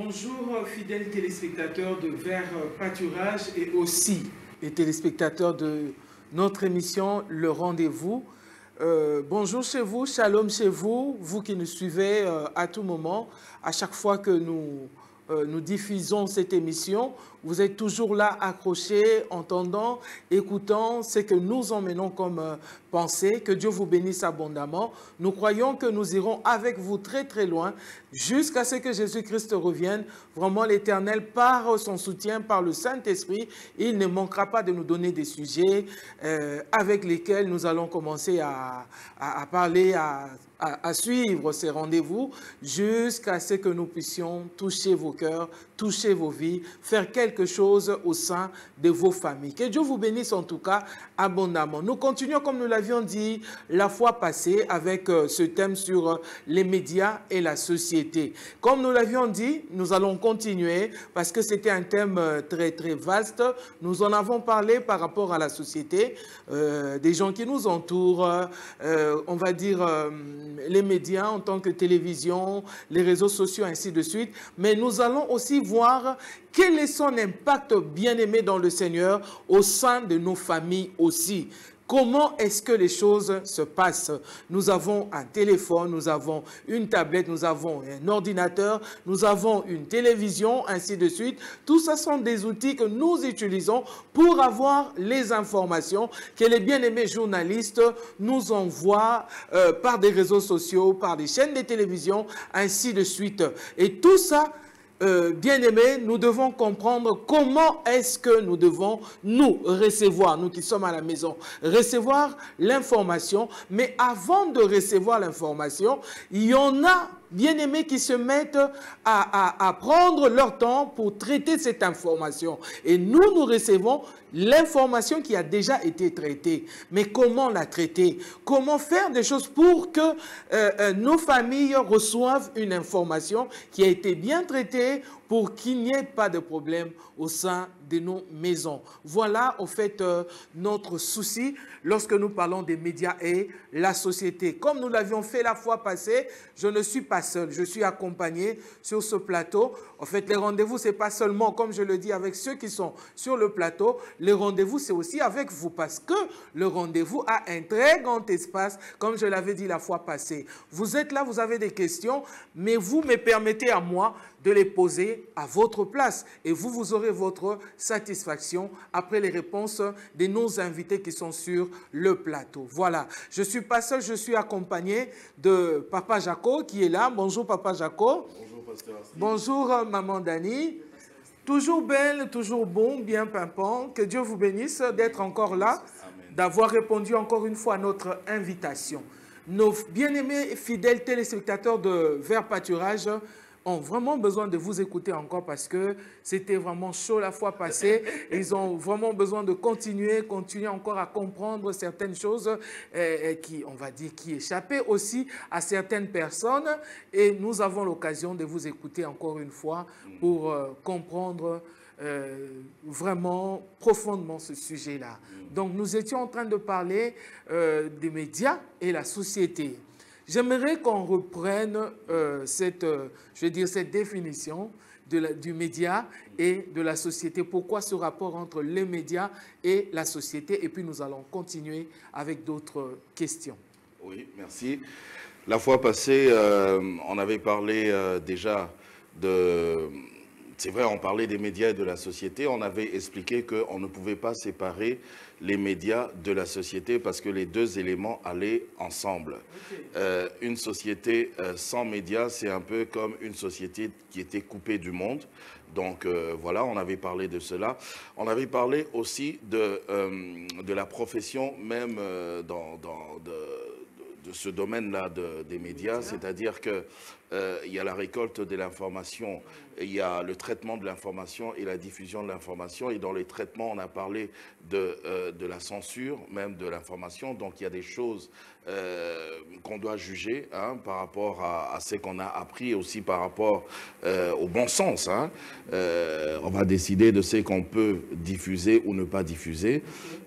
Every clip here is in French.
Bonjour fidèles téléspectateurs de Vert Pâturage et aussi les téléspectateurs de notre émission Le Rendez-vous. Bonjour chez vous, shalom chez vous, vous qui nous suivez à tout moment, à chaque fois que nous diffusons cette émission. Vous êtes toujours là, accrochés, entendant, écoutant ce que nous emmenons comme pensée. Que Dieu vous bénisse abondamment. Nous croyons que nous irons avec vous très très loin jusqu'à ce que Jésus-Christ revienne. Vraiment, l'Éternel, par son soutien, par le Saint-Esprit, il ne manquera pas de nous donner des sujets avec lesquels nous allons commencer à parler, à suivre ces rendez-vous jusqu'à ce que nous puissions toucher vos cœurs, toucher vos vies, faire quelque chose au sein de vos familles. Que Dieu vous bénisse en tout cas abondamment. Nous continuons comme nous l'avions dit la fois passée avec ce thème sur les médias et la société. Comme nous l'avions dit, nous allons continuer parce que c'était un thème très très vaste. Nous en avons parlé par rapport à la société, des gens qui nous entourent, on va dire les médias en tant que télévision, les réseaux sociaux, ainsi de suite. Mais nous allons aussi voir quel est son impact bien-aimé dans le Seigneur au sein de nos familles aussi. Comment est-ce que les choses se passent? Nous avons un téléphone, nous avons une tablette, nous avons un ordinateur, nous avons une télévision, ainsi de suite. Tout ça sont des outils que nous utilisons pour avoir les informations que les bien-aimés journalistes nous envoient par des réseaux sociaux, par des chaînes de télévision, ainsi de suite. Et tout ça, bien-aimés, nous devons comprendre comment est-ce que nous devons nous recevoir, nous qui sommes à la maison, recevoir l'information. Mais avant de recevoir l'information, il y en a, bien-aimés, qui se mettent à prendre leur temps pour traiter cette information. Et nous recevons l'information qui a déjà été traitée. Mais comment la traiter? Comment faire des choses pour que nos familles reçoivent une information qui a été bien traitée pour qu'il n'y ait pas de problème au sein de nos maisons. Voilà, au fait, notre souci lorsque nous parlons des médias et la société. Comme nous l'avions fait la fois passée, je ne suis pas seul, je suis accompagné sur ce plateau. En fait, les rendez-vous, ce n'est pas seulement, comme je le dis, avec ceux qui sont sur le plateau. Les rendez-vous, c'est aussi avec vous, parce que le rendez-vous a un très grand espace, comme je l'avais dit la fois passée. Vous êtes là, vous avez des questions, mais vous me permettez à moi de les poser à votre place. Et vous aurez votre satisfaction après les réponses de nos invités qui sont sur le plateau. Voilà, je ne suis pas seul, je suis accompagné de Papa Jaco qui est là. Bonjour Papa Jaco. Bonjour Pasteur Astrid. Bonjour Maman Dani. Toujours belle, toujours bon, bien pimpant. Que Dieu vous bénisse d'être encore là, d'avoir répondu encore une fois à notre invitation. Nos bien-aimés fidèles téléspectateurs de Vert Pâturage ont vraiment besoin de vous écouter encore parce que c'était vraiment chaud la fois passée. Ils ont vraiment besoin de continuer encore à comprendre certaines choses qui, on va dire, qui échappaient aussi à certaines personnes. Et nous avons l'occasion de vous écouter encore une fois pour comprendre vraiment profondément ce sujet-là. Donc nous étions en train de parler des médias et la société. J'aimerais qu'on reprenne cette définition du média et de la société. Pourquoi ce rapport entre les médias et la société? Et puis nous allons continuer avec d'autres questions. Oui, merci. La fois passée, on avait parlé déjà de... C'est vrai, on parlait des médias et de la société. On avait expliqué qu'on ne pouvait pas séparer les médias de la société parce que les deux éléments allaient ensemble. Okay. Une société sans médias, c'est un peu comme une société qui était coupée du monde. Donc voilà, on avait parlé de cela. On avait parlé aussi de la profession même de ce domaine-là des médias, c'est-à-dire que il y a la récolte de l'information, il y a le traitement de l'information et la diffusion de l'information. Et dans les traitements, on a parlé de la censure, même de l'information. Donc il y a des choses qu'on doit juger par rapport à ce qu'on a appris et aussi par rapport au bon sens. On va décider de ce qu'on peut diffuser ou ne pas diffuser.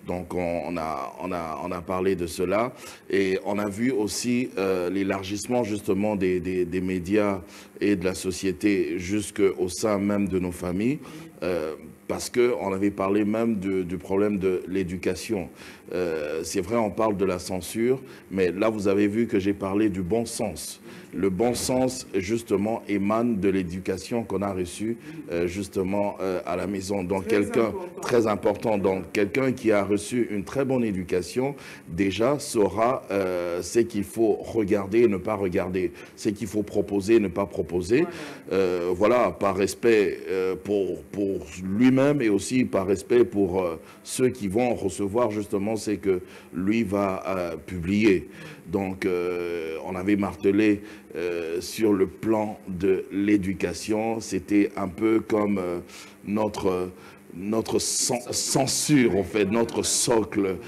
Donc on a parlé de cela et on a vu vu aussi l'élargissement justement des médias et de la société jusqu'au sein même de nos familles, parce qu'on avait parlé même du problème de l'éducation. C'est vrai, on parle de la censure, mais là, vous avez vu que j'ai parlé du bon sens. Le bon sens, justement, émane de l'éducation qu'on a reçue, justement, à la maison. Donc, quelqu'un très important, donc quelqu'un qui a reçu une très bonne éducation, déjà saura ce qu'il faut regarder et ne pas regarder, ce qu'il faut proposer et ne pas proposer. Voilà, par respect pour lui-même et aussi par respect pour ceux qui vont recevoir, justement, c'est que lui va publier. Donc, on avait martelé sur le plan de l'éducation, c'était un peu comme notre censure, en fait, notre socle,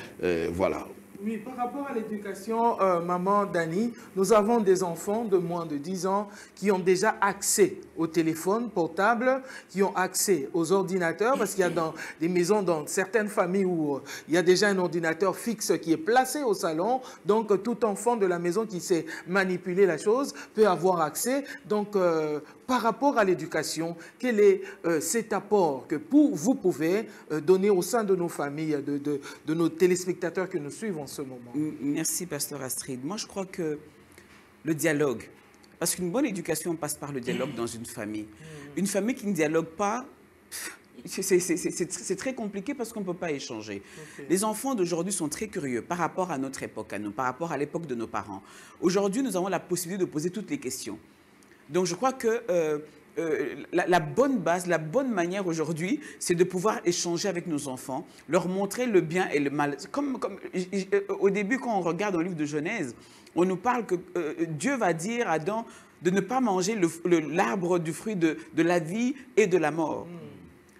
voilà. Oui, par rapport à l'éducation, maman Dani, nous avons des enfants de moins de 10 ans qui ont déjà accès au téléphone portable, qui ont accès aux ordinateurs, parce qu'il y a dans des maisons, dans certaines familles où il y a déjà un ordinateur fixe qui est placé au salon, donc tout enfant de la maison qui sait manipuler la chose peut avoir accès. Donc, par rapport à l'éducation, quel est cet apport que vous pouvez donner au sein de nos familles, de nos téléspectateurs que nous suivons en ce moment? Merci, Pasteur Astrid. Moi, je crois que le dialogue, parce qu'une bonne éducation passe par le dialogue dans une famille. Une famille qui ne dialogue pas, c'est très compliqué parce qu'on ne peut pas échanger. Okay. Les enfants d'aujourd'hui sont très curieux par rapport à notre époque, par rapport à l'époque de nos parents. Aujourd'hui, nous avons la possibilité de poser toutes les questions. Donc, je crois que la bonne base, la bonne manière aujourd'hui, c'est de pouvoir échanger avec nos enfants, leur montrer le bien et le mal. Au début, quand on regarde dans le livre de Genèse, on nous parle que Dieu va dire à Adam de ne pas manger l'arbre du fruit de la vie et de la mort.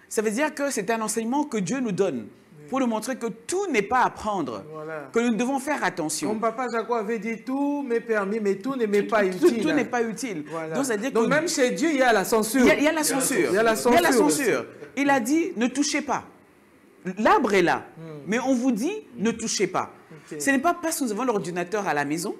Ça veut dire que c'est un enseignement que Dieu nous donne pour nous montrer que tout n'est pas à prendre, que nous devons faire attention. Mon papa Jacob avait dit tout m'est permis, mais tout n'est pas utile. Tout n'est pas utile. Voilà. Donc même chez Dieu, il y a la censure. Il y a la censure. Il y a la censure. Il a dit, ne touchez pas. L'arbre est là, mais on vous dit, ne touchez pas. Okay. Ce n'est pas parce que nous avons l'ordinateur à la maison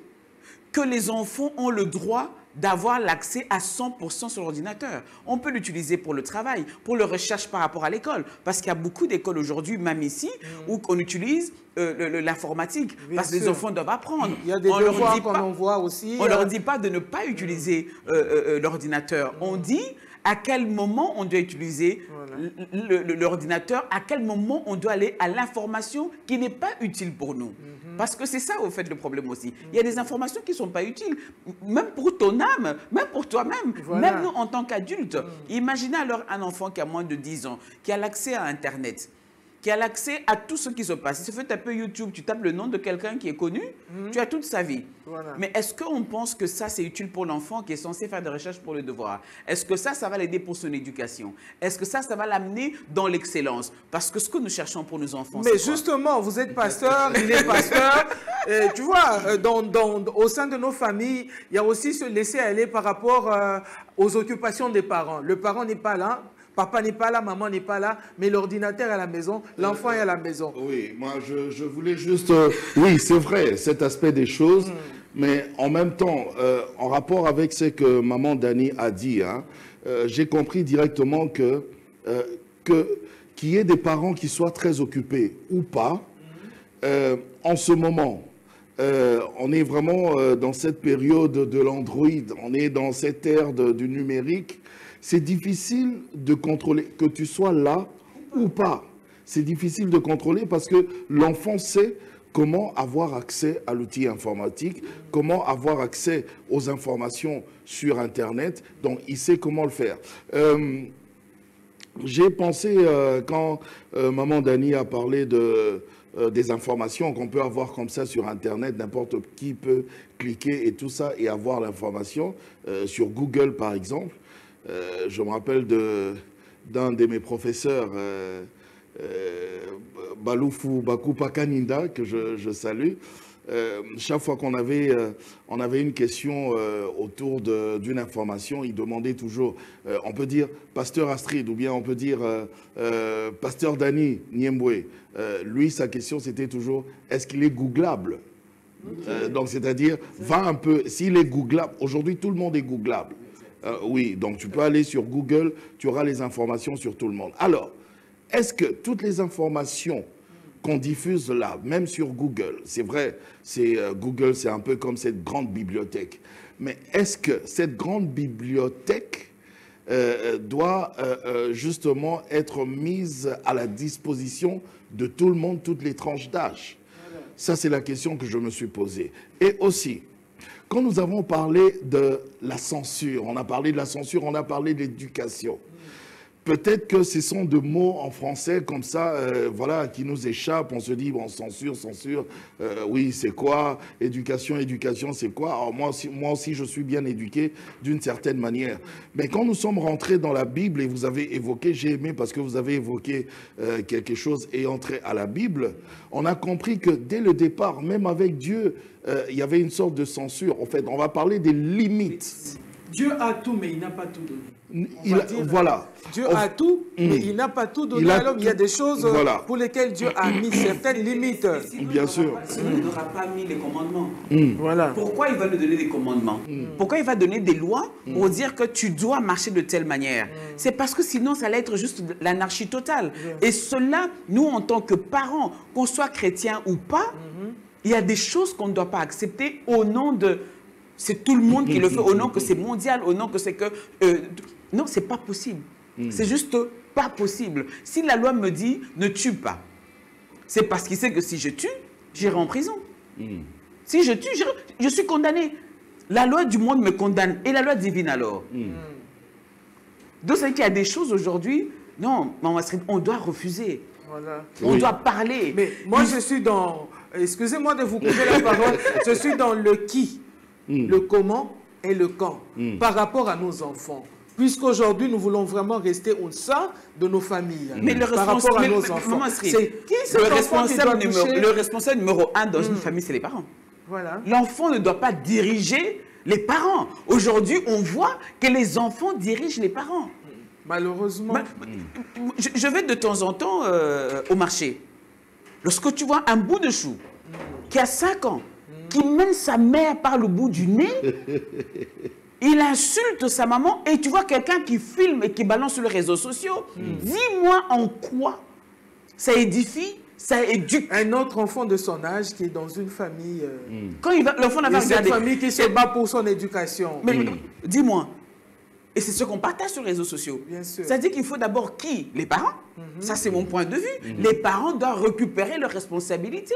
que les enfants ont le droit d'avoir l'accès à 100% sur l'ordinateur. On peut l'utiliser pour le travail, pour le recherche par rapport à l'école. Parce qu'il y a beaucoup d'écoles aujourd'hui, même ici, où on utilise l'informatique. Parce que les enfants doivent apprendre. Il y a des devoirs qu'on envoie aussi. On ne leur dit pas de ne pas utiliser l'ordinateur. On dit à quel moment on doit utiliser l'ordinateur, à quel moment on doit aller à l'information qui n'est pas utile pour nous. Parce que c'est ça, au fait, le problème aussi. Il y a des informations qui ne sont pas utiles, même pour ton âme, même pour toi-même, même nous en tant qu'adultes. Imaginez alors un enfant qui a moins de 10 ans, qui a l'accès à Internet, qui a l'accès à tout ce qui se passe. Si tu fais taper YouTube, tu tapes le nom de quelqu'un qui est connu, tu as toute sa vie. Mais est-ce qu'on pense que ça, c'est utile pour l'enfant qui est censé faire des recherches pour le devoir? Est-ce que ça va l'aider pour son éducation? Est-ce que ça va l'amener dans l'excellence? Parce que ce que nous cherchons pour nos enfants, mais justement, vous êtes pasteur, il est pasteur. Tu vois, au sein de nos familles, il y a aussi se laisser aller par rapport aux occupations des parents. Le parent n'est pas là. Papa n'est pas là, maman n'est pas là, mais l'ordinateur est à la maison, l'enfant est à la maison. Oui, moi je voulais juste... oui, c'est vrai, cet aspect des choses, mais en même temps, en rapport avec ce que maman Dani a dit, hein, j'ai compris directement qu'il y ait des parents qui soient très occupés ou pas, en ce moment, on est vraiment dans cette période de l'Android, on est dans cette ère du numérique. C'est difficile de contrôler, que tu sois là ou pas. C'est difficile de contrôler parce que l'enfant sait comment avoir accès à l'outil informatique, comment avoir accès aux informations sur Internet. Donc, il sait comment le faire. J'ai pensé, quand maman Dani a parlé des informations qu'on peut avoir comme ça sur Internet, n'importe qui peut cliquer et tout ça et avoir l'information, sur Google par exemple. Je me rappelle d'un de mes professeurs, Baloufou Bakupa Kaninda, que je salue. Chaque fois qu'on avait, on avait une question autour d'une information, il demandait toujours, on peut dire Pasteur Astrid ou bien on peut dire Pasteur Dani Niembwe. Lui, sa question, c'était toujours, est-ce qu'il est googlable? Donc, c'est-à-dire, va un peu, s'il est googlable, aujourd'hui, tout le monde est googlable. Oui, donc tu peux aller sur Google, tu auras les informations sur tout le monde. Alors, est-ce que toutes les informations qu'on diffuse là, même sur Google, c'est vrai, Google, c'est un peu comme cette grande bibliothèque, mais est-ce que cette grande bibliothèque doit justement être mise à la disposition de tout le monde, toutes les tranches d'âge? Ça, c'est la question que je me suis posée. Et aussi, quand nous avons parlé de la censure, on a parlé de la censure, on a parlé de l'éducation. Peut-être que ce sont des mots en français comme ça, voilà, qui nous échappent. On se dit, bon, censure, censure, oui, c'est quoi? Éducation, éducation, c'est quoi? Alors moi aussi, je suis bien éduqué d'une certaine manière. Mais quand nous sommes rentrés dans la Bible, et vous avez évoqué, j'ai aimé parce que vous avez évoqué quelque chose ayant trait à la Bible, on a compris que dès le départ, même avec Dieu, il y avait une sorte de censure. En fait, on va parler des limites. Dieu a tout, mais il n'a pas tout donné. Voilà. Dieu a tout, mais il n'a pas tout donné. Alors, il y a des choses pour lesquelles Dieu a mis certaines limites. Bien sûr. Sinon, il n'aura pas mis les commandements. Voilà. Pourquoi il va nous donner des commandements? Pourquoi il va donner des lois pour dire que tu dois marcher de telle manière? C'est parce que sinon, ça allait être juste l'anarchie totale. Et cela, nous, en tant que parents, qu'on soit chrétien ou pas, il y a des choses qu'on ne doit pas accepter au nom de... C'est tout le monde qui le fait, au nom que c'est mondial, au nom que c'est que... non, c'est pas possible. C'est juste pas possible. Si la loi me dit « ne tue pas », c'est parce qu'il sait que si je tue, j'irai en prison. Si je tue, je suis condamné. La loi du monde me condamne. Et la loi divine alors? Donc, c'est qu'il y a des choses aujourd'hui, non, on doit refuser. Voilà. On doit parler. Mais moi, je suis dans... Excusez-moi de vous couper la parole. Je suis dans le qui, le comment et le quand par rapport à nos enfants. Puisqu'aujourd'hui, nous voulons vraiment rester au sein de nos familles. Mais le par rapport à nos enfants. C'est qui le responsable numéro 1 dans une famille, c'est les parents. Voilà. L'enfant ne doit pas diriger les parents. Aujourd'hui, on voit que les enfants dirigent les parents. Malheureusement. Je vais de temps en temps au marché. Lorsque tu vois un bout de chou qui a 5 ans, qui mène sa mère par le bout du nez, il insulte sa maman et tu vois quelqu'un qui filme et qui balance sur les réseaux sociaux. Dis-moi en quoi ça édifie, ça éduque. Un autre enfant de son âge qui est dans une famille... Quand l'enfant n'a pas regardé... une famille qui se bat pour son éducation. Mais dis-moi, et c'est ce qu'on partage sur les réseaux sociaux. Bien sûr. Ça dit qu'il faut d'abord qui? Les parents. Ça, c'est mon point de vue. Les parents doivent récupérer leurs responsabilités.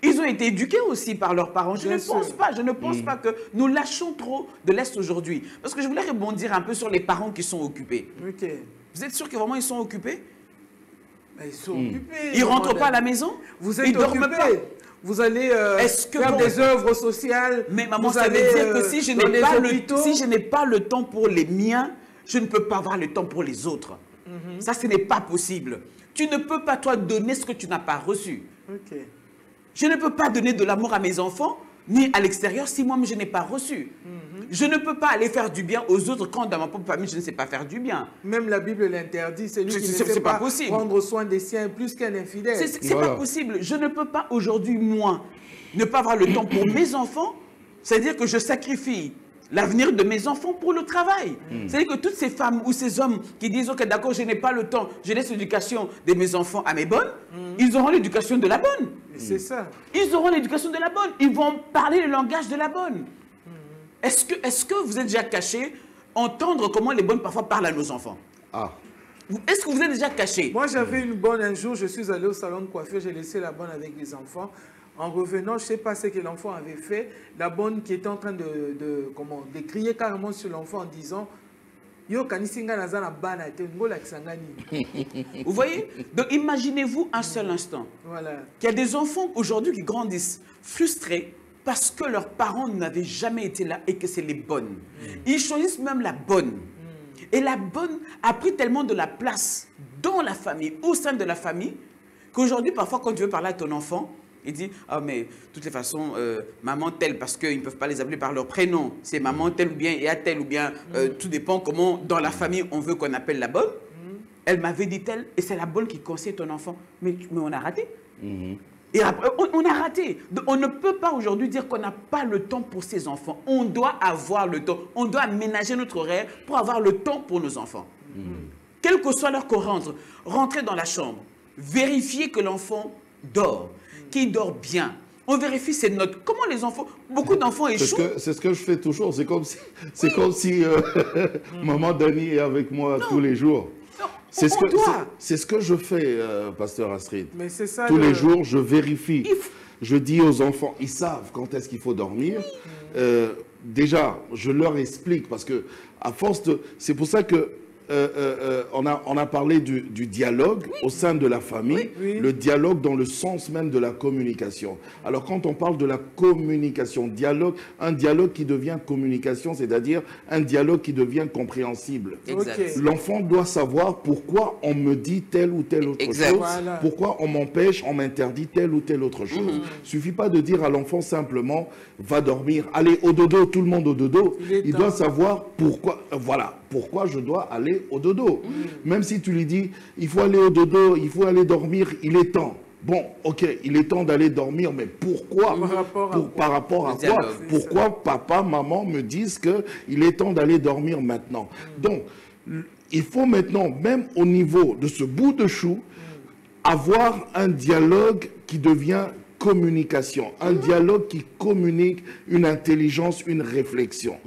Ils ont été éduqués aussi par leurs parents. Je ne pense pas que nous lâchons trop de l'Est aujourd'hui. Parce que je voulais rebondir un peu sur les parents qui sont occupés. Ok. Vous êtes sûr que vraiment ils sont occupés? Ils sont occupés. Ils ne rentrent pas à la maison? Vous êtes ils dorment occupés. pas. Vous allez faire des œuvres sociales. Mais maman, ça veut dire que si je n'ai pas le temps pour les miens, je ne peux pas avoir le temps pour les autres. Ça, ce n'est pas possible. Tu ne peux pas, toi, donner ce que tu n'as pas reçu. Ok. Je ne peux pas donner de l'amour à mes enfants, ni à l'extérieur, si moi-même je n'ai pas reçu. Je ne peux pas aller faire du bien aux autres quand dans ma propre famille, je ne sais pas faire du bien. Même la Bible l'interdit. C'est lui qui ne sait pas prendre soin des siens plus qu'un infidèle. C'est pas possible. Je ne peux pas aujourd'hui, moi, ne pas avoir le temps pour mes enfants. C'est-à-dire que je sacrifie l'avenir de mes enfants pour le travail. C'est-à-dire que toutes ces femmes ou ces hommes qui disent « Ok, d'accord, je n'ai pas le temps, je laisse l'éducation de mes enfants à mes bonnes ils auront l'éducation de la bonne. C'est ça. Ils auront l'éducation de la bonne. Ils vont parler le langage de la bonne. Est-ce que vous êtes déjà caché entendre comment les bonnes parfois parlent à nos enfants? Est-ce que vous êtes déjà caché? Moi, j'avais une bonne un jour, je suis allé au salon de coiffure, j'ai laissé la bonne avec les enfants. En revenant, je ne sais pas ce que l'enfant avait fait. La bonne qui était en train de crier carrément sur l'enfant en disant Yo, vous voyez? Donc imaginez-vous un seul instant qu'il y a des enfants aujourd'hui qui grandissent frustrés parce que leurs parents n'avaient jamais été là et que c'est les bonnes. Ils choisissent même la bonne. Et la bonne a pris tellement de la place dans la famille, au sein de la famille, qu'aujourd'hui, parfois, quand tu veux parler à ton enfant, il dit « Ah, mais de toutes les façons, maman telle, parce qu'ils ne peuvent pas les appeler par leur prénom. C'est maman telle ou bien et à telle ou bien, tout dépend comment, dans la famille, on veut qu'on appelle la bonne. Elle m'avait dit telle, et c'est la bonne qui conseille ton enfant. Mais on a raté. Et après, on a raté. Donc, on ne peut pas aujourd'hui dire qu'on n'a pas le temps pour ses enfants. On doit avoir le temps. On doit aménager notre horaire pour avoir le temps pour nos enfants. Quel que soit l'heure qu'on rentre, rentrer dans la chambre, vérifier que l'enfant dort, qu'il dort bien. On vérifie ses notes. Comment les enfants, beaucoup d'enfants échouent. C'est ce que je fais toujours. C'est comme si, maman Dani est avec moi tous les jours. C'est ce que je fais, pasteur Astrid. Mais c'est ça. Tous les jours, je vérifie. Je dis aux enfants, ils savent quand est-ce qu'il faut dormir. Déjà, je leur explique parce que à force de, c'est pour ça que on a parlé du dialogue au sein de la famille, le dialogue dans le sens même de la communication. Alors quand on parle de la communication, dialogue, un dialogue qui devient communication, c'est-à-dire un dialogue qui devient compréhensible. L'enfant doit savoir pourquoi on me dit telle ou telle autre chose, pourquoi on m'empêche, on m'interdit telle ou telle autre chose. Il ne suffit pas de dire à l'enfant simplement, va dormir, allez au dodo, tout le monde au dodo. Il doit savoir pourquoi, voilà, pourquoi je dois aller au dodo. Même si tu lui dis, il faut aller au dodo, il faut aller dormir, il est temps. Bon, ok, il est temps d'aller dormir, mais pourquoi? Par rapport à quoi? Pourquoi papa, maman me disent qu'il est temps d'aller dormir maintenant? Donc, il faut maintenant, même au niveau de ce bout de chou, avoir un dialogue qui devient communication, un dialogue qui communique une intelligence, une réflexion.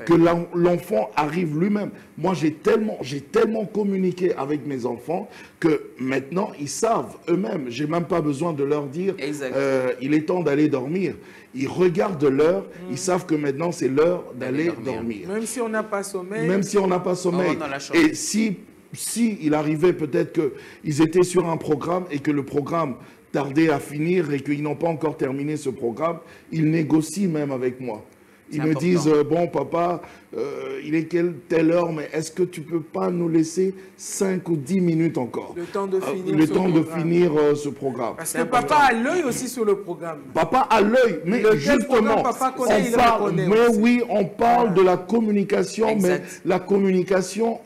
Que l'enfant arrive lui-même. Moi, j'ai tellement communiqué avec mes enfants que maintenant, ils savent eux-mêmes. J'ai même pas besoin de leur dire il est temps d'aller dormir. Ils regardent l'heure, ils savent que maintenant, c'est l'heure d'aller dormir. Même si on n'a pas sommeil. Même si on n'a pas sommeil. Et si il arrivait peut-être qu'ils étaient sur un programme et que le programme tardé à finir et qu'ils n'ont pas encore terminé ce programme, ils négocient même avec moi. Ils me disent, bon papa, il est telle heure, mais est-ce que tu ne peux pas nous laisser 5 ou 10 minutes encore? Le temps de finir, ce programme. Parce que papa a l'œil aussi sur le programme. Papa a l'œil, mais justement, on parle de la communication, mais la communication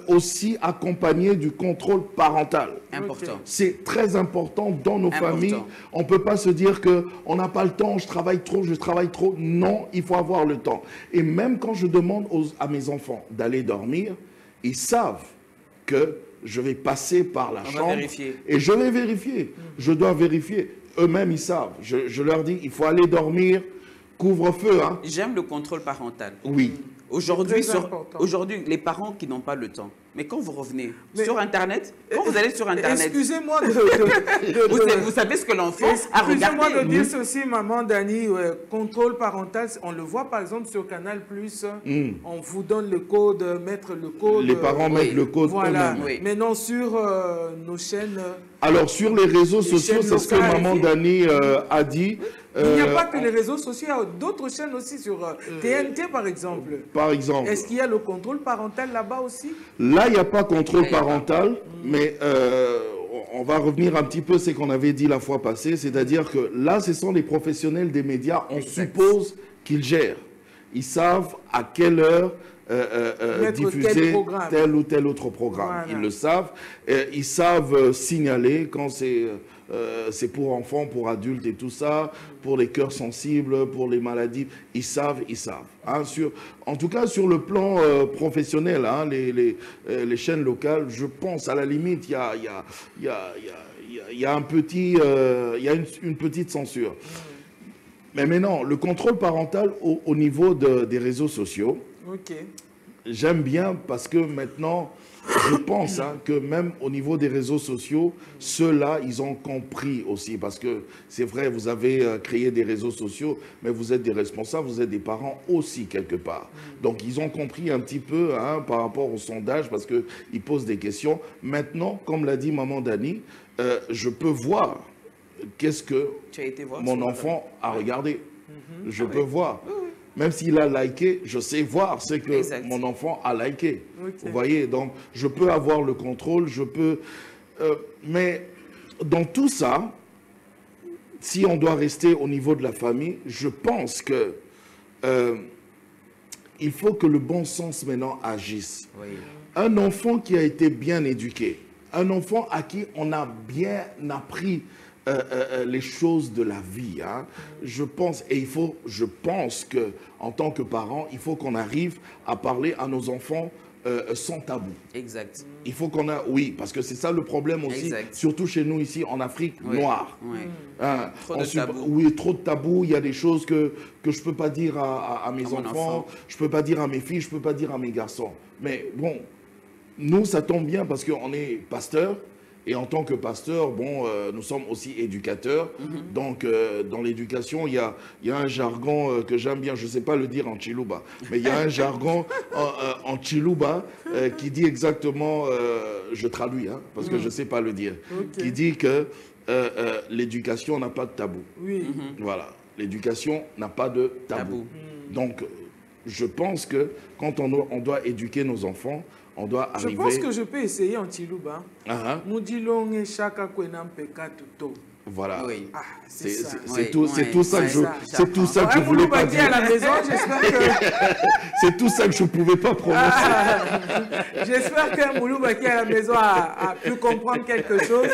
aussi accompagnée du contrôle parental. Important. C'est très important dans nos familles. On ne peut pas se dire qu'on n'a pas le temps, je travaille trop. Non, il faut avoir le temps. Et même quand je demande à mes enfants d'aller dormir, ils savent que je vais passer par la chambre et je vais vérifier. Je dois vérifier. Eux-mêmes, ils savent. Je leur dis, il faut aller dormir, couvre-feu. Hein. J'aime le contrôle parental. Oui. Aujourd'hui, les parents qui n'ont pas le temps. Mais quand vous revenez sur Internet, quand vous allez sur Internet... Excusez-moi vous savez ce que l'enfant a regardé. Excusez-moi de dire ceci, maman Dani, contrôle parental, on le voit par exemple sur Canal+, on vous donne le code, mettre le code... Les parents mettent le code voilà. Maintenant sur nos chaînes... Alors sur les réseaux sociaux, c'est ce que maman Dani a dit. Il n'y a pas que les réseaux sociaux, il y a d'autres chaînes aussi sur TNT par exemple. Par exemple. Est-ce qu'il y a le contrôle parental là-bas aussi? Là, il n'y a pas contrôle parental, mais on va revenir un petit peu à ce qu'on avait dit la fois passée, c'est-à-dire que là, ce sont les professionnels des médias, on suppose qu'ils gèrent. Ils savent à quelle heure diffuser tel ou tel autre programme. Voilà. Ils le savent. Ils savent signaler quand c'est pour enfants, pour adultes et tout ça, pour les cœurs sensibles, pour les maladies. Ils savent. Hein, en tout cas, sur le plan professionnel, hein, les chaînes locales, je pense, à la limite, il y a une petite censure. Mais maintenant, le contrôle parental au niveau des réseaux sociaux, j'aime bien parce que maintenant, je pense que même au niveau des réseaux sociaux, ceux-là, ils ont compris aussi. Parce que c'est vrai, vous avez créé des réseaux sociaux, mais vous êtes des responsables, vous êtes des parents aussi quelque part. Donc, ils ont compris un petit peu par rapport au sondage parce qu'ils posent des questions. Maintenant, comme l'a dit maman Dani, je peux voir qu'est-ce que mon enfant a regardé. Je peux voir. Même s'il a liké, je sais voir ce que mon enfant a liké. Vous voyez, donc je peux avoir le contrôle, je peux... mais dans tout ça, si on doit rester au niveau de la famille, je pense que il faut que le bon sens maintenant agisse. Un enfant qui a été bien éduqué, un enfant à qui on a bien appris les choses de la vie. Hein. Je pense qu'en tant que parents, il faut qu'on arrive à parler à nos enfants sans tabou. Exact. Il faut qu'on a, oui, parce que c'est ça le problème aussi, Exact. surtout chez nous ici en Afrique noire. Oui. Hein, Trop de tabous. Oui, trop de tabous. Il y a des choses que je ne peux pas dire à mes mon enfants, enfant. je ne peux pas dire à mes filles, je ne peux pas dire à mes garçons. Mais bon, nous, ça tombe bien parce qu'on est pasteur. Et en tant que pasteur, bon, nous sommes aussi éducateurs. Donc, dans l'éducation, il y a un jargon que j'aime bien, je ne sais pas le dire en Chiluba, mais il y a un jargon en Chiluba qui dit exactement, je traduis, hein, parce que je ne sais pas le dire, qui dit que l'éducation n'a pas de tabou. Oui. Voilà, l'éducation n'a pas de tabou. Donc, je pense que quand on doit éduquer nos enfants, on doit Je arriver... pense que je peux essayer en Chiluba. Uh-huh. Chaka kwenam pekatuto. Voilà. Oui. Ah, c'est ça. C'est tout ça que je Ouais, voulais pas Mouloubaki à dire. la maison, j'espère que... C'est tout ça que je pouvais pas prononcer. J'espère que Mouloubaki à la maison a pu comprendre quelque chose.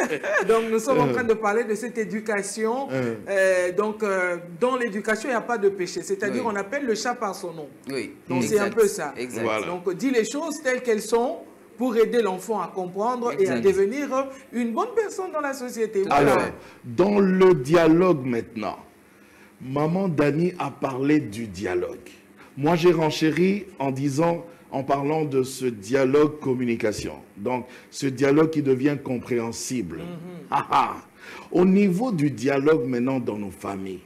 Donc, nous sommes en train de parler de cette éducation. Donc, dans l'éducation, il n'y a pas de péché. C'est-à-dire, on appelle le chat par son nom. Oui. Donc, c'est un peu ça. Exact. Voilà. Donc, dis les choses telles qu'elles sont pour aider l'enfant à comprendre et à devenir une bonne personne dans la société. Voilà. Alors, dans le dialogue maintenant, Maman Dani a parlé du dialogue. Moi, j'ai renchéri en parlant de ce dialogue communication. Donc, ce dialogue qui devient compréhensible. Au niveau du dialogue maintenant dans nos familles,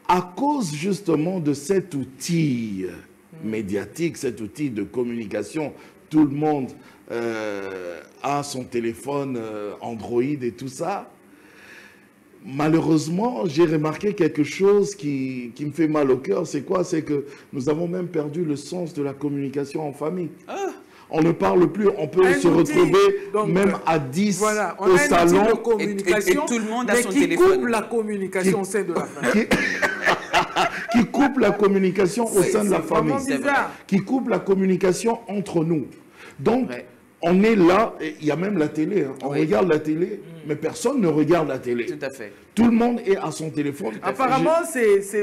à cause justement de cet outil médiatique, cet outil de communication, tout le monde a son téléphone Android et tout ça. Malheureusement, j'ai remarqué quelque chose qui me fait mal au cœur. C'est quoi? C'est que nous avons même perdu le sens de la communication en famille. On ne parle plus, on peut se retrouver donc, même à 10 voilà, on au a un outil salon. de communication, et tout le monde a mais son qui téléphone. coupe la communication au sein de la famille. Qui coupe la communication au sein de la C'est vraiment famille. bizarre. Qui coupe la communication entre nous. Donc, Ouais. on est là, et il y a même la télé. Hein. On Oui. regarde la télé, mais personne ne regarde la télé. Tout à fait. Tout le monde est à son téléphone. Apparemment,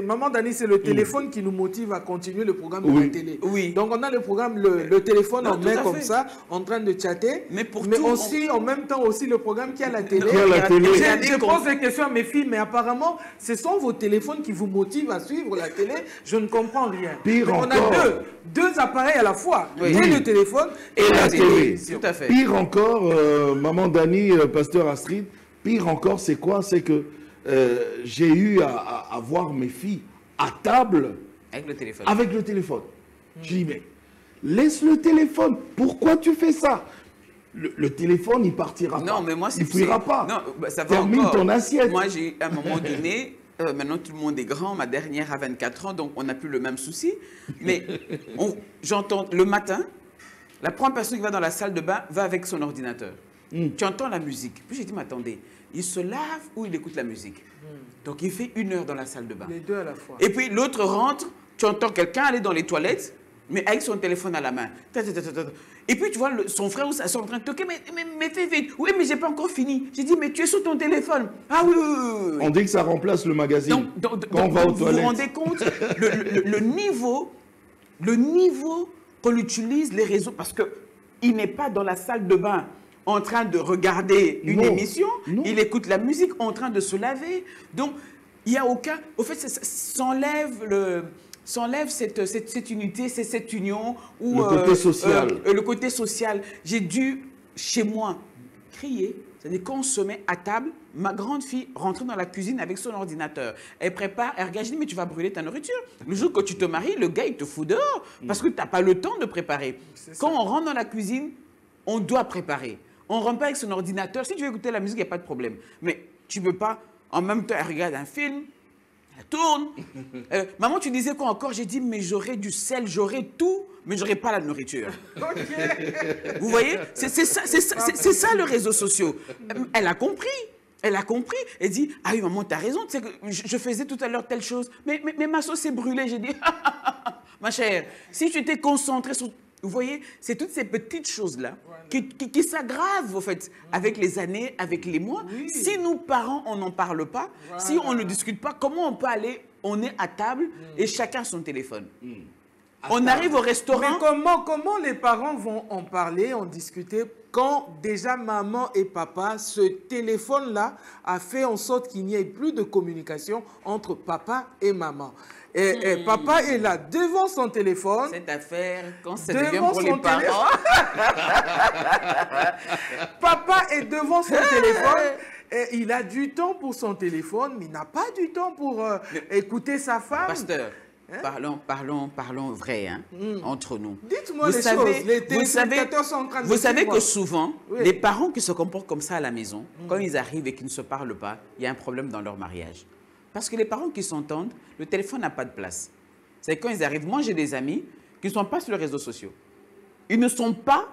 Maman Dani, c'est le téléphone qui nous motive à continuer le programme de Oui. la télé. Oui. Donc, on a le programme, le téléphone en tout main à comme fait. ça, en train de chatter. Mais pour mais tout, aussi, en même temps, aussi le programme qui a la télé. Qui a la télé. Je pose des questions à mes filles, mais apparemment, ce sont vos téléphones qui vous motivent à suivre la télé. Je ne comprends rien. Pire Mais on encore. a deux appareils à la fois. Oui. Et Oui. le téléphone Et la télé. Tout à fait. Pire encore, Maman Dani, Pasteur Astrid, pire encore, c'est quoi? C'est que j'ai eu à voir mes filles à table Avec le téléphone. avec le téléphone. Je dis, mais laisse le téléphone. Pourquoi tu fais ça? Le téléphone, il partira pas. Non, mais moi, c'est... Il fuira pas. Non, bah, ça va Termine encore. ton assiette. Moi, j'ai, à un moment donné, maintenant tout le monde est grand, ma dernière a 24 ans, donc on n'a plus le même souci. Mais j'entends le matin, la première personne qui va dans la salle de bain va avec son ordinateur. Tu entends la musique. Puis j'ai dit, mais attendez, il se lave ou il écoute la musique? Donc il fait 1 heure dans la salle de bain. Les deux à la fois. Et puis l'autre rentre, tu entends quelqu'un aller dans les toilettes, mais avec son téléphone à la main. Et puis tu vois son frère ou sa soeur en train de toquer, mais fais vite. Oui, mais j'ai pas encore fini. J'ai dit, mais tu es sur ton téléphone. Ah oui, oui, oui, oui. On dit que ça remplace le magazine. Donc, quand on va aux vous vous toilettes. rendez compte le niveau qu'on utilise les réseaux, parce qu'il n'est pas dans la salle de bain en train de regarder une Non, émission, non. il écoute la musique en train de se laver. Donc, il n'y a aucun... Au fait, ça s'enlève cette unité, cette union. Où, Le côté social. Le côté social. J'ai dû, chez moi, crier. C'est-à-dire, quand on se met à table, ma grande fille rentre dans la cuisine avec son ordinateur. Elle prépare, elle regarde, je dis, mais tu vas brûler ta nourriture. Le jour que tu te maries, le gars, il te fout dehors parce que tu n'as pas le temps de préparer. Quand on rentre dans la cuisine, on doit préparer. On ne rentre pas avec son ordinateur. Si tu veux écouter la musique, il n'y a pas de problème. Mais tu ne peux pas, en même temps, elle regarde un film, elle tourne. Maman, tu disais quoi encore? J'ai dit, mais j'aurais du sel, j'aurais tout, mais j'aurais pas la nourriture. Vous voyez? C'est ça le réseau social. Elle a compris. Elle a compris. Elle dit, ah oui, maman, tu as raison. Tu sais que je faisais tout à l'heure telle chose. Mais ma sauce est brûlée. J'ai dit, ma chère, si tu t'es concentrée sur Vous voyez, c'est toutes ces petites choses-là qui s'aggravent, en fait, avec les années, avec les mois. Oui. Si nous, parents, on n'en parle pas, si on ne discute pas, comment on peut aller, on est à table et chacun son téléphone. On arrive au restaurant. Mais comment les parents vont en parler, en discuter, quand déjà maman et papa, ce téléphone-là a fait en sorte qu'il n'y ait plus de communication entre papa et maman. Et papa est là devant son téléphone. Cette affaire, quand ça devient pour les parents. Papa est devant son téléphone. Et il a du temps pour son téléphone, mais il n'a pas du temps pour écouter sa femme. Pasteur, parlons vrai, hein, entre nous. Dites-moi les choses. Les téléspectateurs sont en train de Vous savez suivre. que souvent, les parents qui se comportent comme ça à la maison, quand ils arrivent et qu'ils ne se parlent pas, il y a un problème dans leur mariage. Parce que les parents qui s'entendent, le téléphone n'a pas de place. C'est quand ils arrivent. Moi, j'ai des amis qui ne sont pas sur les réseaux sociaux. Ils ne sont pas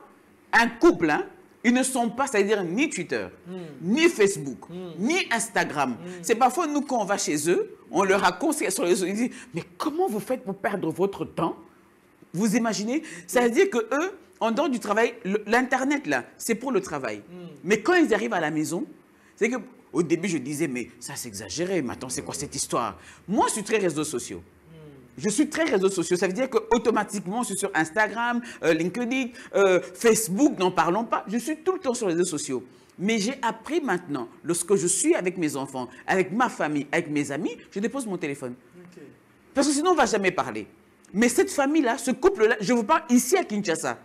un couple, hein. Ils ne sont pas, c'est-à-dire ni Twitter, ni Facebook, ni Instagram. C'est parfois, nous, quand on va chez eux, on leur raconte sur les réseaux, ils disent, mais comment vous faites pour perdre votre temps? Vous imaginez? Ça veut dire qu'eux, en dehors du travail, l'Internet, là, c'est pour le travail. Mais quand ils arrivent à la maison, c'est qu'au début, je disais, mais ça, c'est exagéré. Mais attends, c'est quoi cette histoire? Moi, je suis très réseaux sociaux. Je suis très réseaux sociaux. Ça veut dire qu'automatiquement, je suis sur Instagram, LinkedIn, Facebook, n'en parlons pas. Je suis tout le temps sur les réseaux sociaux. Mais j'ai appris maintenant, lorsque je suis avec mes enfants, avec ma famille, avec mes amis, je dépose mon téléphone. Okay. Parce que sinon, on ne va jamais parler. Mais cette famille-là, ce couple-là, je vous parle ici à Kinshasa.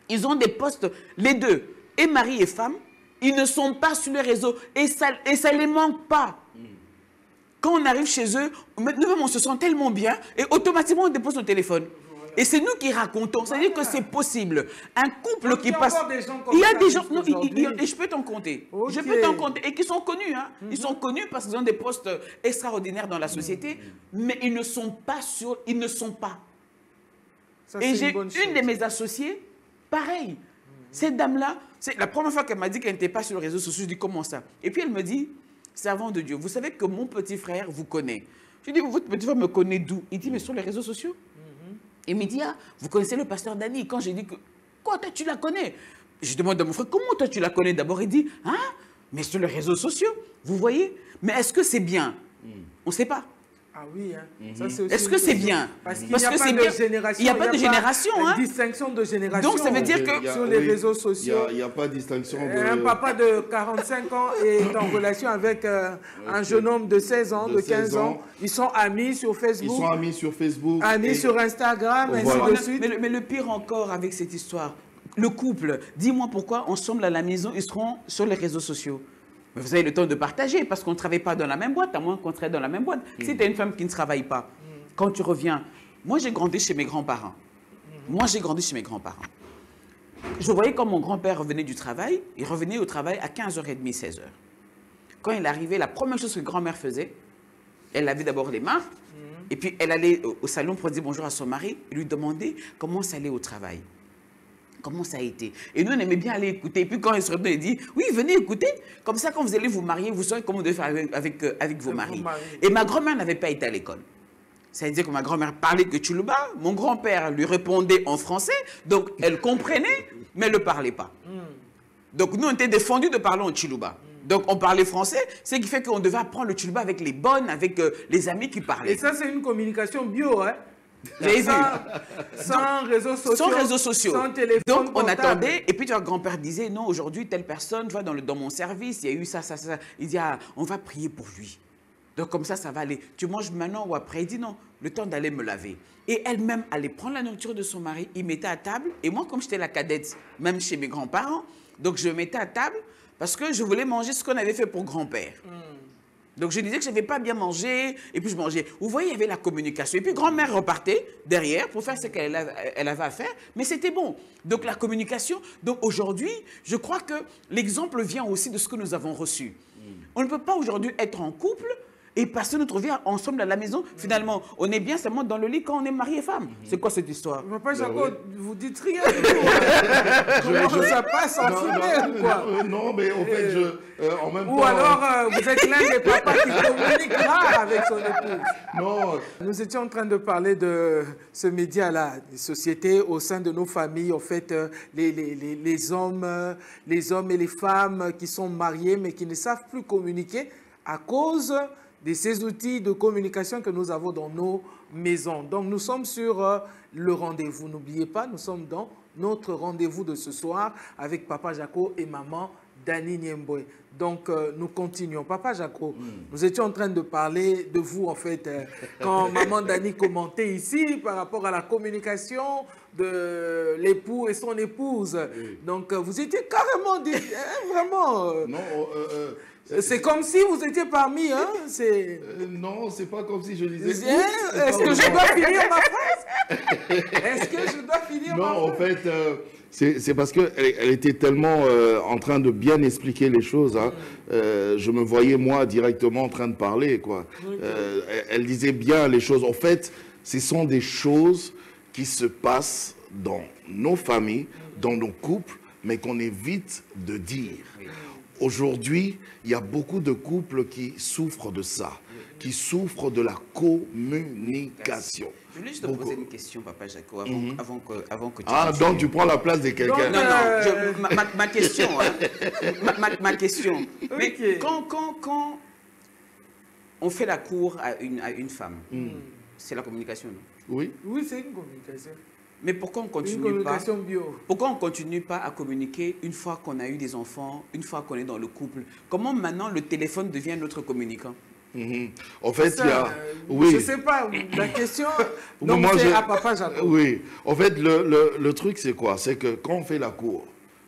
Ils ont des postes, les deux, et mari et femme, ils ne sont pas sur les réseaux. Et ça ne les manque pas. Quand on arrive chez eux, nous-mêmes, on se sent tellement bien et automatiquement, on dépose nos téléphones. Et c'est nous qui racontons. C'est-à-dire que c'est possible. Un couple qui passe... Il y a des gens... Non, et je peux t'en compter. Okay. Je peux t'en compter. Et qui sont connus. Hein. Ils sont connus parce qu'ils ont des postes extraordinaires dans la société. Mais ils ne sont pas sur... Ils ne sont pas. Ça, et j'ai une de mes associées, pareil. Cette dame-là, c'est la première fois qu'elle m'a dit qu'elle n'était pas sur les réseaux sociaux. Je dis, comment ça? Et puis elle me dit... Servant de Dieu, vous savez que mon petit frère vous connaît. Je dis, votre petit frère me connaît d'où? Il dit, mais sur les réseaux sociaux. Il me dit, ah, vous connaissez le pasteur Dani? Quand j'ai dit que, quoi, toi tu la connais? Je demande à mon frère, comment toi tu la connais? D'abord, il dit, hein, mais sur les réseaux sociaux, vous voyez? Mais est-ce que c'est bien? On ne sait pas. Ah oui, hein. Est-ce que c'est bien? Parce qu'il n'y a pas de génération. Il n'y a pas de génération. Hein. Distinction de génération. Donc ça veut dire que sur les réseaux sociaux, il n'y a pas de distinction. Un papa de 45 ans est en relation avec un jeune homme de 16 ans, de 15 ans. Ils sont amis sur Facebook. Ils sont amis sur Facebook. Amis sur Instagram, ainsi de suite. Mais le pire encore avec cette histoire, le couple, dis-moi pourquoi ensemble à la maison, ils seront sur les réseaux sociaux. Vous avez le temps de partager parce qu'on ne travaille pas dans la même boîte, à moins qu'on travaille dans la même boîte. Si tu es une femme qui ne travaille pas, quand tu reviens... Moi, j'ai grandi chez mes grands-parents. Je voyais quand mon grand-père revenait du travail, il revenait au travail à 15h30, 16h. Quand il arrivait, la première chose que grand-mère faisait, elle lavait d'abord les mains, et puis elle allait au salon pour dire bonjour à son mari, et lui demander comment ça allait au travail. Comment ça a été? Et nous, on aimait bien aller écouter. Et puis quand il se revenait, il dit, oui, venez écouter. Comme ça, quand vous allez vous marier, vous saurez comment vous devez faire avec vos maris. Et ma grand-mère n'avait pas été à l'école. Ça veut dire que ma grand-mère parlait que Tchoulouba. Mon grand-père lui répondait en français. Donc, elle comprenait, mais elle ne parlait pas. Donc, nous, on était défendus de parler en Tchoulouba. Donc, on parlait français, ce qui fait qu'on devait apprendre le Tchoulouba avec les bonnes, avec les amis qui parlaient. Et ça, c'est une communication bio, hein? Sans réseaux sociaux. Sans réseaux sociaux. Sans téléphone. Donc, on portable. attendait. Et puis, tu vois, grand-père disait, non, aujourd'hui, telle personne, tu vois, dans mon service, il y a eu ça, ça, ça. Il dit, ah, on va prier pour lui. Donc, comme ça, ça va aller. Tu manges maintenant ou après? Il dit, non, le temps d'aller me laver. Et elle-même allait prendre la nourriture de son mari, il mettait à table. Et moi, comme j'étais la cadette, même chez mes grands-parents, donc je mettais à table parce que je voulais manger ce qu'on avait fait pour grand-père. Donc, je disais que je n'avais pas bien mangé, et puis je mangeais. Vous voyez, il y avait la communication. Et puis, grand-mère repartait derrière pour faire ce qu'elle avait à faire, mais c'était bon. Donc, la communication. Donc, aujourd'hui, je crois que l'exemple vient aussi de ce que nous avons reçu. On ne peut pas aujourd'hui être en couple et passer notre vie ensemble à la maison. Finalement, on est bien seulement dans le lit quand on est marié et femme. C'est quoi cette histoire? Papa Jaco, vous dites rien du tout. Comment ça passe en fidèle, quoi? Non, mais en fait, en même temps... Ou alors, vous êtes l'un des papas qui communique rare avec son épouse. Non. Nous étions en train de parler de ce média-là, des sociétés au sein de nos familles, en fait, les hommes et les femmes qui sont mariés mais qui ne savent plus communiquer à cause de ces outils de communication que nous avons dans nos maisons. Donc, nous sommes sur le rendez-vous. N'oubliez pas, nous sommes dans notre rendez-vous de ce soir avec Papa Jaco et Maman Dani Niemboué. Donc, nous continuons. Papa Jaco, nous étions en train de parler de vous, en fait, quand Maman Dani commentait ici par rapport à la communication de l'époux et son épouse. Donc, vous étiez carrément, vraiment... Non, c'est comme si vous étiez parmi, hein? non, c'est pas comme si je disais... Est-ce que je dois finir ma phrase? Est-ce que je dois finir ma phrase? Non, en fait, c'est parce qu'elle était tellement en train de bien expliquer les choses. Hein. Je me voyais, moi, directement en train de parler, quoi. Elle disait bien les choses. En fait, ce sont des choses qui se passent dans nos familles, dans nos couples, mais qu'on évite de dire. Aujourd'hui, il y a beaucoup de couples qui souffrent de ça, qui souffrent de la communication. Je voulais juste te poser une question, Papa Jaco, avant que tu... Ah, continues. donc tu prends la place de quelqu'un. Non, ma question, hein, ma question. Mais quand on fait la cour à une femme, c'est la communication, non? Oui. Oui, c'est une communication. Mais pourquoi on Une continue communication bio. Pourquoi on continue pas à communiquer une fois qu'on a eu des enfants, une fois qu'on est dans le couple? Comment maintenant le téléphone devient notre communicant? En fait, Ça, il y a... Oui. Je ne sais pas, la question, donc Moi, c'est à Papa Jaco. Oui. En fait, le truc, c'est quoi? C'est que quand on fait la cour,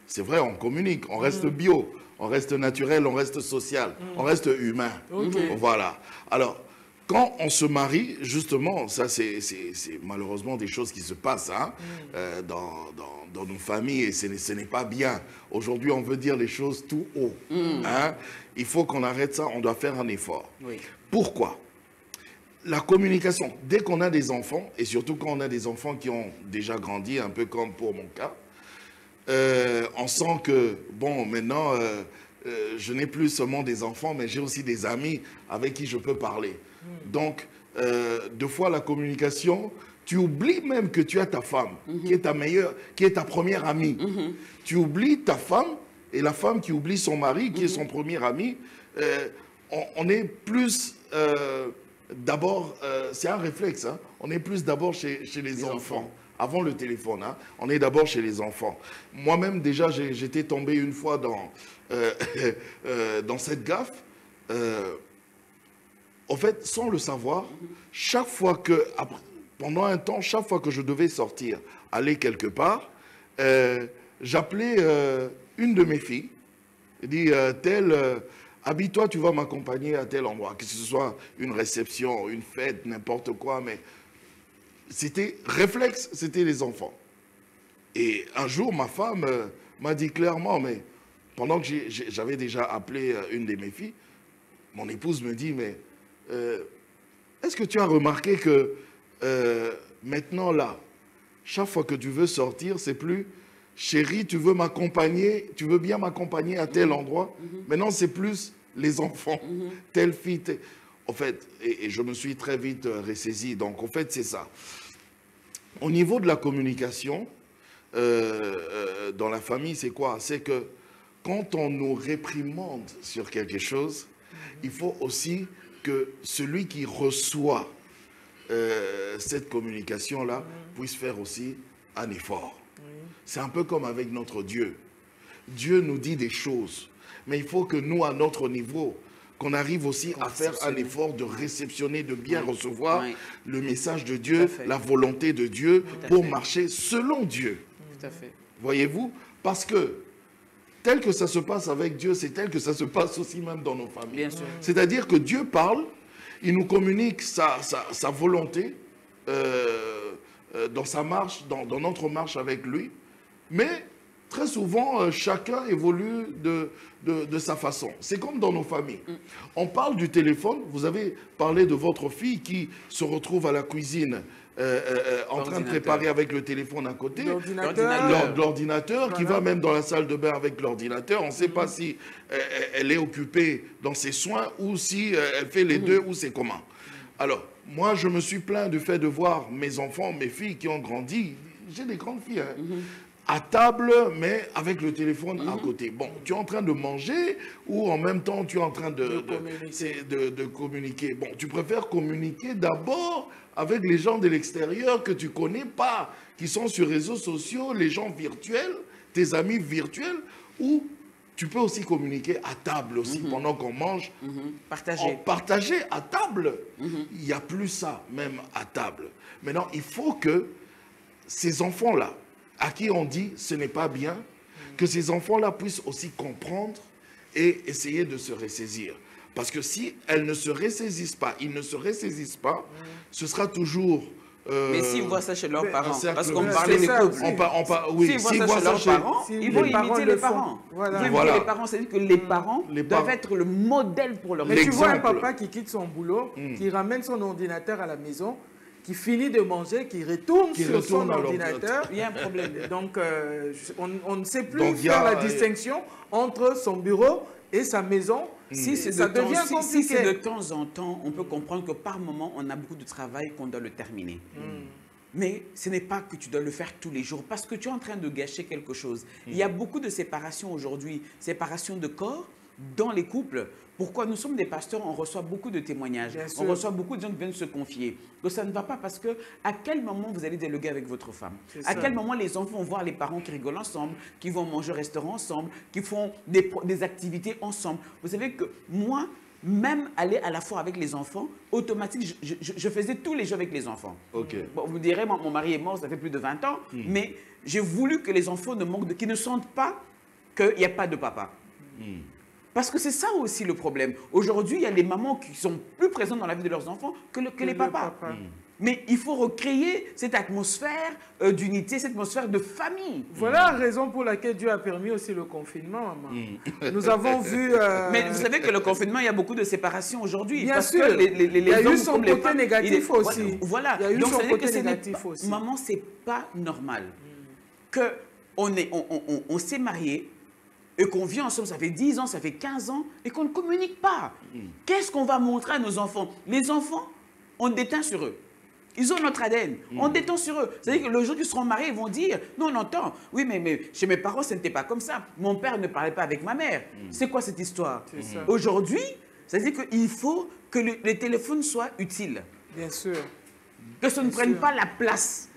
c'est vrai, on communique, on reste bio, on reste naturel, on reste social, on reste humain. Voilà. Alors, quand on se marie, justement, ça c'est malheureusement des choses qui se passent hein, dans nos familles et ce n'est pas bien. Aujourd'hui, on veut dire les choses tout haut. Hein. Il faut qu'on arrête ça, on doit faire un effort. Oui. Pourquoi? La communication, dès qu'on a des enfants, et surtout quand on a des enfants qui ont déjà grandi, un peu comme pour mon cas, on sent que, bon, maintenant, je n'ai plus seulement des enfants, mais j'ai aussi des amis avec qui je peux parler. Donc, deux fois la communication, tu oublies même que tu as ta femme, qui est ta première amie. Tu oublies ta femme et la femme qui oublie son mari, qui est son premier ami. On est plus d'abord, c'est un réflexe, hein, on est plus d'abord chez les enfants. Avant le téléphone, hein, on est d'abord chez les enfants. Moi-même, déjà, j'étais tombé une fois dans cette gaffe. En fait, sans le savoir, chaque fois que, pendant un temps, chaque fois que je devais sortir, aller quelque part, j'appelais une de mes filles, et dit, habille-toi, tu vas m'accompagner à tel endroit, que ce soit une réception, une fête, n'importe quoi, mais c'était réflexe, c'était les enfants. Et un jour, ma femme m'a dit clairement, mais pendant que j'avais déjà appelé une de mes filles, mon épouse me dit, mais est-ce que tu as remarqué que maintenant là, chaque fois que tu veux sortir, c'est plus chérie, tu veux m'accompagner, tu veux bien m'accompagner à tel endroit. Maintenant, c'est plus les enfants, telle fille. En fait, et je me suis très vite ressaisi. Donc, en fait, c'est ça. Au niveau de la communication, dans la famille, c'est quoi? C'est que quand on nous réprimande sur quelque chose, il faut aussi que celui qui reçoit cette communication-là puisse faire aussi un effort. C'est un peu comme avec notre Dieu. Dieu nous dit des choses, mais il faut que nous, à notre niveau, qu'on arrive aussi à faire un effort de réceptionner, de bien recevoir le message de Dieu, la volonté de Dieu, pour marcher selon Dieu. Tout à fait. Voyez-vous? Parce que tel que ça se passe avec Dieu, c'est tel que ça se passe aussi même dans nos familles. Bien sûr. C'est-à-dire que Dieu parle, il nous communique sa volonté dans sa marche, dans notre marche avec lui, mais très souvent, chacun évolue de sa façon. C'est comme dans nos familles. On parle du téléphone. Vous avez parlé de votre fille qui se retrouve à la cuisine en train de préparer avec le téléphone à côté. L'ordinateur, qui va même dans la salle de bain avec l'ordinateur. On ne sait pas si elle est occupée dans ses soins ou si elle fait les deux ou c'est comment. Alors, moi, je me suis plaint du fait de voir mes enfants, mes filles qui ont grandi. J'ai des grandes filles, hein, à table, mais avec le téléphone à côté. Bon, tu es en train de manger ou en même temps tu es en train de communiquer. Bon, tu préfères communiquer d'abord avec les gens de l'extérieur que tu ne connais pas, qui sont sur les réseaux sociaux, les gens virtuels, tes amis virtuels, ou tu peux aussi communiquer à table aussi pendant qu'on mange. Partager à table. Il n'y a plus ça, même à table. Maintenant, il faut que ces enfants-là, à qui on dit ce n'est pas bien, que ces enfants-là puissent aussi comprendre et essayer de se ressaisir. Parce que si elles ne se ressaisissent pas, ils ne se ressaisissent pas, ce sera toujours... mais s'ils voient ça chez leurs parents, parce qu'on c'est parlait des ça couples. aussi. S'ils voient ça chez leurs parents, ils vont imiter les parents. Voilà. Ils vont imiter les parents, c'est-à-dire que les parents doivent être le modèle pour leurs enfants. Mais tu vois un papa qui quitte son boulot, qui ramène son ordinateur à la maison, qui finit de manger, qui retourne sur son ordinateur. Il y a un problème. Donc, on ne sait plus faire la distinction entre son bureau et sa maison. Si c'est de temps en temps, on peut comprendre que par moment, on a beaucoup de travail qu'on doit le terminer. Mais ce n'est pas que tu dois le faire tous les jours parce que tu es en train de gâcher quelque chose. Il y a beaucoup de séparations aujourd'hui, séparation de corps dans les couples. Pourquoi? Nous sommes des pasteurs, on reçoit beaucoup de témoignages, on reçoit beaucoup de gens qui viennent se confier. Donc ça ne va pas parce que à quel moment vous allez dialoguer avec votre femme? À quel moment les enfants vont voir les parents qui rigolent ensemble, qui vont manger au restaurant ensemble, qui font des activités ensemble? Vous savez que moi, même aller à la foire avec les enfants, automatique, je faisais tous les jeux avec les enfants. Bon, vous me direz, mon mari est mort, ça fait plus de 20 ans, mais j'ai voulu que les enfants qu'ils ne sentent pas qu'il n'y a pas de papa. Parce que c'est ça aussi le problème. Aujourd'hui, il y a des mamans qui sont plus présentes dans la vie de leurs enfants que les papas. Mais il faut recréer cette atmosphère d'unité, cette atmosphère de famille. Voilà la raison pour laquelle Dieu a permis aussi le confinement, maman. Nous avons vu... Mais vous savez que le confinement, il y a beaucoup de séparations aujourd'hui. Bien sûr. Que il y a eu son côté négatif aussi. Voilà. Il y a eu son côté négatif aussi. Maman, c'est pas normal qu'on s'est mariés, et qu'on vit ensemble, ça fait 10 ans, ça fait 15 ans, et qu'on ne communique pas. Qu'est-ce qu'on va montrer à nos enfants? Les enfants, on déteint sur eux. Ils ont notre ADN. On détend sur eux. C'est-à-dire que le jour qu'ils seront mariés, ils vont dire, nous on entend, oui, mais chez mes parents, ce n'était pas comme ça. Mon père ne parlait pas avec ma mère. C'est quoi cette histoire? Aujourd'hui, c'est-à-dire qu'il faut que les téléphones soient utiles. Bien sûr. Que ça ne prenne pas la place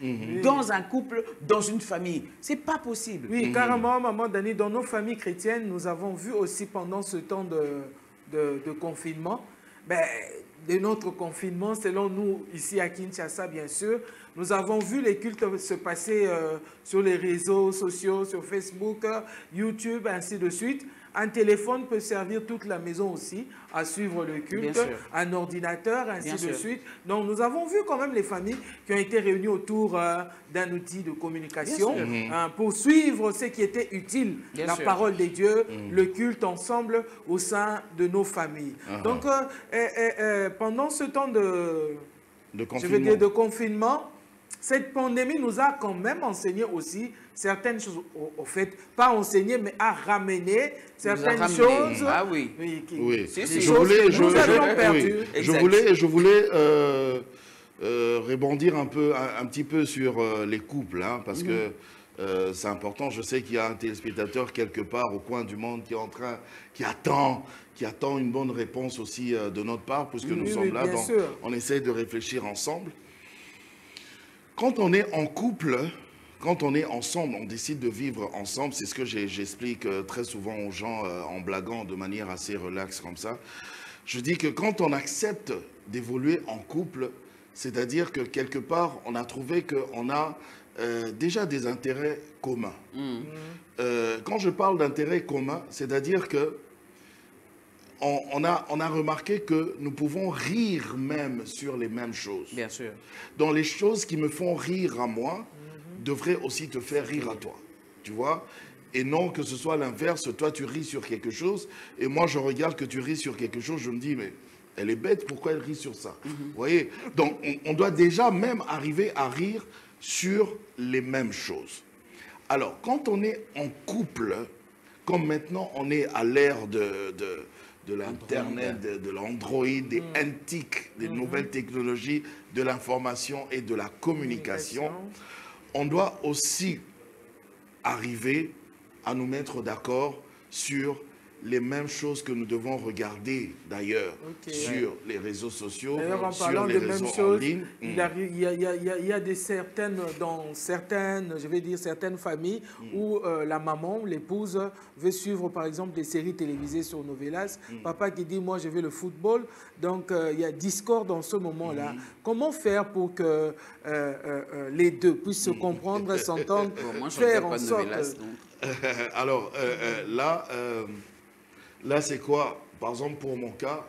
dans un couple, dans une famille. Ce n'est pas possible. Oui, carrément, maman Dani, dans nos familles chrétiennes, nous avons vu aussi pendant ce temps de confinement, de notre confinement, selon nous, ici à Kinshasa, bien sûr, nous avons vu les cultes se passer sur les réseaux sociaux, sur Facebook, YouTube, ainsi de suite. Un téléphone peut servir toute la maison aussi à suivre le culte, un ordinateur, ainsi de suite. Donc, nous avons vu quand même les familles qui ont été réunies autour d'un outil de communication pour suivre ce qui était utile, la parole de Dieu, le culte ensemble au sein de nos familles. Donc, pendant ce temps de confinement, cette pandémie nous a quand même enseigné aussi certaines choses, au fait, pas enseigné, mais à ramener certaines choses. Ah oui. Je voulais rebondir un petit peu sur les couples, hein, parce que c'est important. Je sais qu'il y a un téléspectateur quelque part au coin du monde qui attend une bonne réponse aussi de notre part, puisque nous sommes là, donc on essaie de réfléchir ensemble. Quand on est en couple, quand on est ensemble, on décide de vivre ensemble, c'est ce que j'explique très souvent aux gens en blaguant de manière assez relaxe comme ça. Je dis que quand on accepte d'évoluer en couple, c'est-à-dire que quelque part, on a trouvé qu'on a déjà des intérêts communs. Quand je parle d'intérêts communs, c'est-à-dire que on a remarqué que nous pouvons rire même sur les mêmes choses. Bien sûr. Donc les choses qui me font rire à moi devraient aussi te faire rire à toi. Tu vois? Et non que ce soit l'inverse, toi tu ris sur quelque chose, et moi je regarde que tu ris sur quelque chose, je me dis, mais elle est bête, pourquoi elle rit sur ça? Vous voyez? Donc on doit déjà même arriver à rire sur les mêmes choses. Alors, quand on est en couple, comme maintenant on est à l'ère de l'Internet, de l'Android, des NTIC, des nouvelles technologies, de l'information et de la communication, on doit aussi arriver à nous mettre d'accord sur les mêmes choses que nous devons regarder d'ailleurs sur les réseaux sociaux, en sur parlant les de réseaux mêmes en choses, ligne. il y a des certaines, dans certaines, je vais dire certaines familles où la maman, l'épouse, veut suivre par exemple des séries télévisées sur Novelas. Papa qui dit, moi je veux le football. Donc il y a discorde dans ce moment-là. Comment faire pour que les deux puissent se comprendre, s'entendre, Moi, je faire regarde en pas de sorte... Novelas, donc. Alors là, c'est quoi? Par exemple, pour mon cas,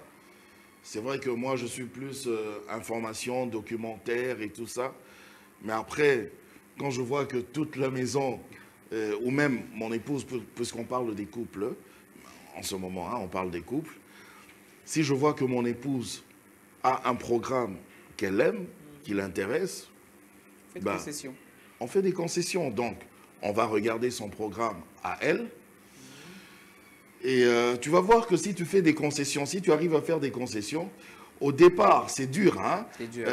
c'est vrai que moi, je suis plus information, documentaire et tout ça. Mais après, quand je vois que toute la maison, ou même mon épouse, puisqu'on parle des couples, en ce moment, hein, on parle des couples, si je vois que mon épouse a un programme qu'elle aime, qui l'intéresse, Faites concession. on fait des concessions. Donc, on va regarder son programme à elle. Et tu vas voir que si tu fais des concessions, si tu arrives à faire des concessions, au départ, c'est dur, hein? C'est dur.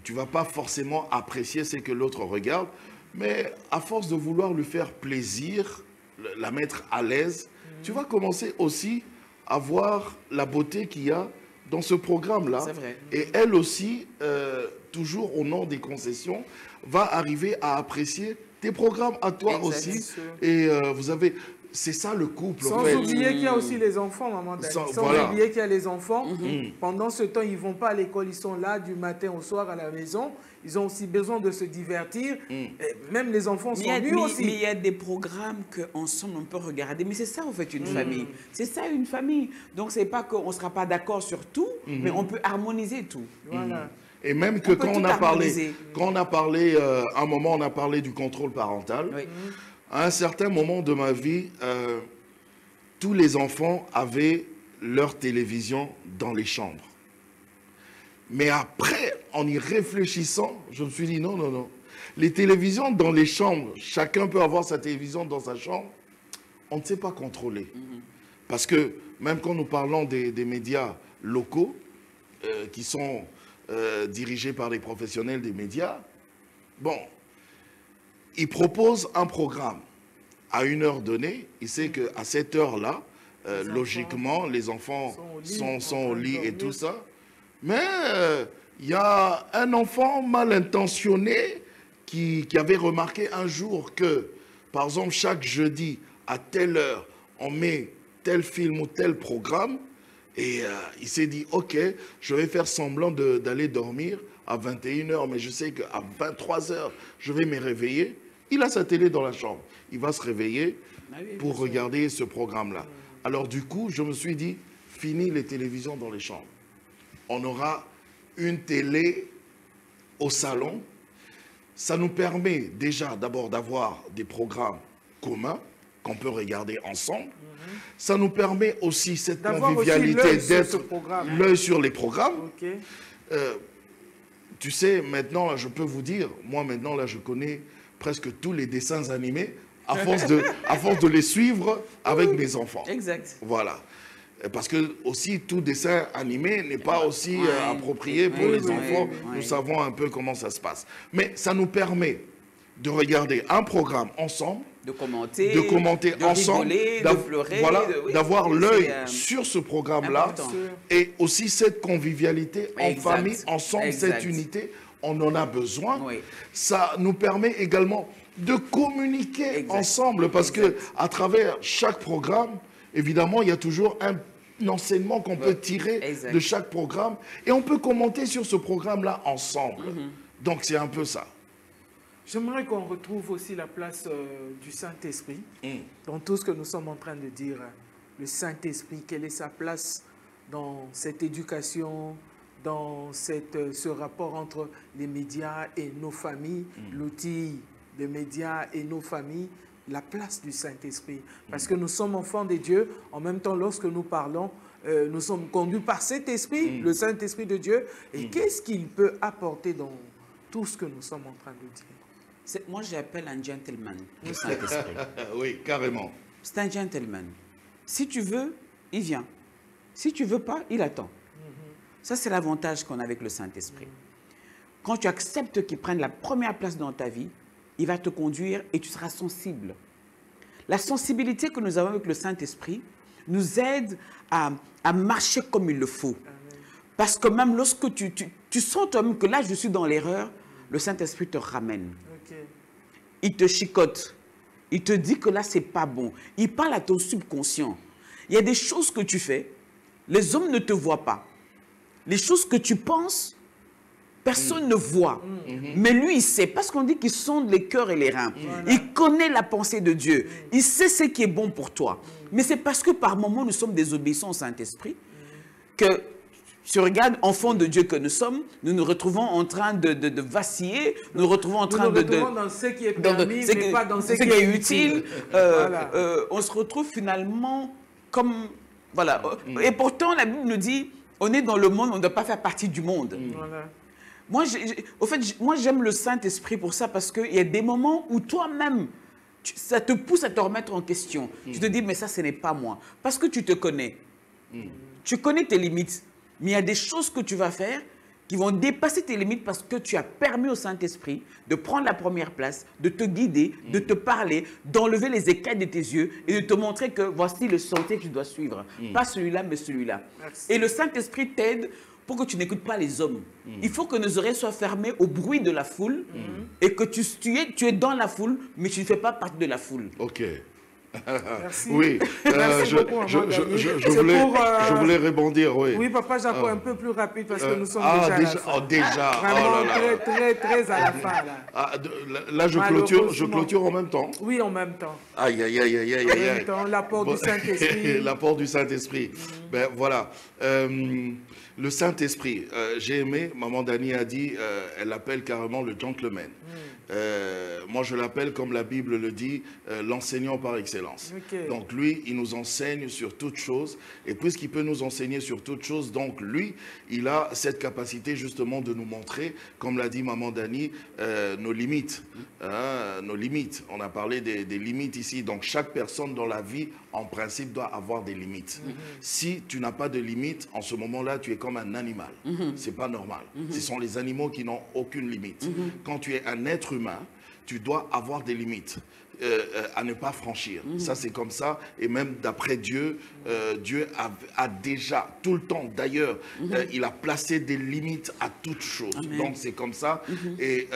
Tu ne vas pas forcément apprécier ce que l'autre regarde, mais à force de vouloir lui faire plaisir, la mettre à l'aise, tu vas commencer aussi à voir la beauté qu'il y a dans ce programme-là. C'est vrai. Et elle aussi, toujours au nom des concessions, va arriver à apprécier tes programmes à toi Exact. aussi. Et vous avez... C'est ça le couple, en Sans fait. oublier qu'il y a aussi les enfants, maman Dani. Sans Voilà. oublier qu'il y a les enfants. Pendant ce temps, ils ne vont pas à l'école, ils sont là du matin au soir à la maison. Ils ont aussi besoin de se divertir. Et même les enfants sont nus aussi. Mais il y a des programmes qu'ensemble on peut regarder. Mais c'est ça en fait une famille. C'est ça une famille. Donc c'est pas qu'on ne sera pas d'accord sur tout, mais on peut harmoniser tout. Voilà. Et même que quand tout on a harmoniser. parlé, à un moment, on a parlé du contrôle parental. Oui. À un certain moment de ma vie, tous les enfants avaient leur télévision dans les chambres. Mais après, en y réfléchissant, je me suis dit non, non, non. Les télévisions dans les chambres, chacun peut avoir sa télévision dans sa chambre, on ne sait pas contrôler. Parce que même quand nous parlons des médias locaux, qui sont dirigés par des professionnels des médias, bon, il propose un programme à une heure donnée. Il sait qu'à cette heure-là, logiquement, les enfants sont au lit et tout ça. Mais il y a un enfant mal intentionné qui avait remarqué un jour que, par exemple, chaque jeudi, à telle heure, on met tel film ou tel programme. Et il s'est dit, OK, je vais faire semblant d'aller dormir à 21h, mais je sais qu'à 23h, je vais me réveiller. Il a sa télé dans la chambre. Il va se réveiller pour regarder ce programme-là. Alors du coup, je me suis dit, fini les télévisions dans les chambres. On aura une télé au salon. Ça nous permet déjà d'abord d'avoir des programmes communs qu'on peut regarder ensemble. Ça nous permet aussi cette convivialité d'être l'œil sur les programmes. Okay. Tu sais, maintenant, là, je peux vous dire, moi maintenant, là, je connais presque tous les dessins animés à force de les suivre avec mes enfants. Exact. Voilà. Parce que aussi, tout dessin animé n'est pas aussi approprié pour les enfants. Nous savons un peu comment ça se passe. Mais ça nous permet de regarder un programme ensemble, de commenter de ensemble, rigoler, de pleurer, voilà, d'avoir oui, l'œil sur ce programme-là, important. et aussi cette convivialité en Exact. famille, ensemble, Exact. cette unité, on en a besoin. Oui. Ça nous permet également de communiquer Exact. ensemble, parce Exact. que à travers chaque programme, évidemment, il y a toujours un enseignement qu'on peut tirer Exact. de chaque programme, et on peut commenter sur ce programme-là ensemble. Donc c'est un peu ça. J'aimerais qu'on retrouve aussi la place du Saint-Esprit dans tout ce que nous sommes en train de dire. Le Saint-Esprit, quelle est sa place dans cette éducation, dans ce rapport entre les médias et nos familles, l'outil des médias et nos familles. la place du Saint-Esprit. Parce que nous sommes enfants de Dieu. En même temps, lorsque nous parlons, nous sommes conduits par cet esprit, le Saint-Esprit de Dieu. Et qu'est-ce qu'il peut apporter dans tout ce que nous sommes en train de dire? Moi, j'appelle un gentleman, le Saint-Esprit. Oui, carrément. C'est un gentleman. Si tu veux, il vient. Si tu ne veux pas, il attend. Ça, c'est l'avantage qu'on a avec le Saint-Esprit. Quand tu acceptes qu'il prenne la première place dans ta vie, il va te conduire et tu seras sensible. La sensibilité que nous avons avec le Saint-Esprit nous aide à marcher comme il le faut. Parce que même lorsque tu sens toi-même que là, je suis dans l'erreur, le Saint-Esprit te ramène. Il te chicote. Il te dit que là, ce n'est pas bon. Il parle à ton subconscient. Il y a des choses que tu fais, les hommes ne te voient pas. Les choses que tu penses, personne ne voit. Mais lui, il sait. Parce qu'on dit qu'il sonde les cœurs et les reins. Voilà. Il connaît la pensée de Dieu. Il sait ce qui est bon pour toi. Mais c'est parce que par moments, nous sommes désobéissants au Saint-Esprit que, tu regardes, enfants de Dieu que nous sommes, nous nous retrouvons en train de vaciller, nous nous retrouvons en train nous retrouvons dans ce qui est permis, mais pas dans ce qui est utile. Voilà. On se retrouve finalement comme... Voilà. Et pourtant, la Bible nous dit, on est dans le monde, on ne doit pas faire partie du monde. Voilà. Moi, j'aime le Saint-Esprit pour ça, parce qu'il y a des moments où toi-même, ça te pousse à te remettre en question. Tu te dis, mais ça, ce n'est pas moi. Parce que tu te connais. Tu connais tes limites. Mais il y a des choses que tu vas faire qui vont dépasser tes limites parce que tu as permis au Saint-Esprit de prendre la première place, de te guider, de te parler, d'enlever les écailles de tes yeux et de te montrer que voici le sentier que tu dois suivre. Pas celui-là, mais celui-là. Et le Saint-Esprit t'aide pour que tu n'écoutes pas les hommes. Il faut que nos oreilles soient fermées au bruit de la foule et que tu es dans la foule, mais tu ne fais pas partie de la foule. Ok. Merci. Oui, Merci beaucoup, je voulais rebondir, oui. Oui, papa, j'apprends un peu plus rapide parce que nous sommes déjà à la fin. Oh, déjà. Vraiment Oh là là. très à la fin. Là, là je clôture en même temps. Oui, en même temps. Aïe, aïe, aïe, aïe, aïe, aïe. En même temps, l'apport du Saint-Esprit. L'apport du Saint-Esprit. Ben voilà. Le Saint-Esprit, j'ai aimé, maman Dani a dit, elle l'appelle carrément le gentleman. Moi, je l'appelle, comme la Bible le dit, l'enseignant par excellence. Okay. Donc, lui, il nous enseigne sur toutes choses. Et puisqu'il peut nous enseigner sur toutes choses, donc, lui, il a cette capacité, justement, de nous montrer, comme l'a dit maman Dani, nos limites. Nos limites. On a parlé des limites ici. Donc, chaque personne dans la vie, en principe, doit avoir des limites. Si tu n'as pas de limites, en ce moment-là, tu es comme un animal. C'est pas normal. Ce sont les animaux qui n'ont aucune limite. Quand tu es un être humain, tu dois avoir des limites à ne pas franchir. Ça, c'est comme ça. Et même d'après Dieu, Dieu a déjà, tout le temps, d'ailleurs, il a placé des limites à toute chose. Amen. Donc, c'est comme ça. Et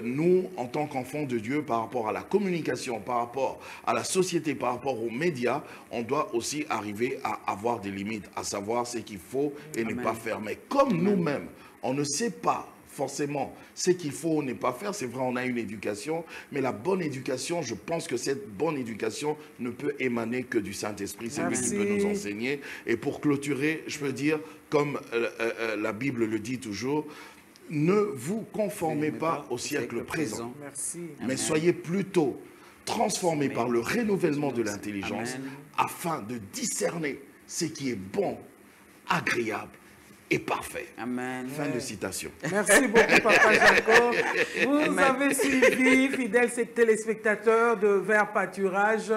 nous, en tant qu'enfants de Dieu, par rapport à la communication, par rapport à la société, par rapport aux médias, on doit aussi arriver à avoir des limites, à savoir ce qu'il faut et ne pas faire. Mais comme nous-mêmes, on ne sait pas forcément, ce qu'il faut ne pas faire, c'est vrai, on a une éducation, mais la bonne éducation, je pense que cette bonne éducation ne peut émaner que du Saint-Esprit. C'est lui qui peut nous enseigner. Et pour clôturer, je peux dire, comme la Bible le dit toujours, ne vous conformez pas au siècle présent, mais soyez plutôt transformés par le renouvellement de l'intelligence afin de discerner ce qui est bon, agréable et parfait. Amen. Fin de citation. Merci beaucoup, Papa Jacob. Vous avez suivi, fidèles téléspectateurs de Vert Pâturage,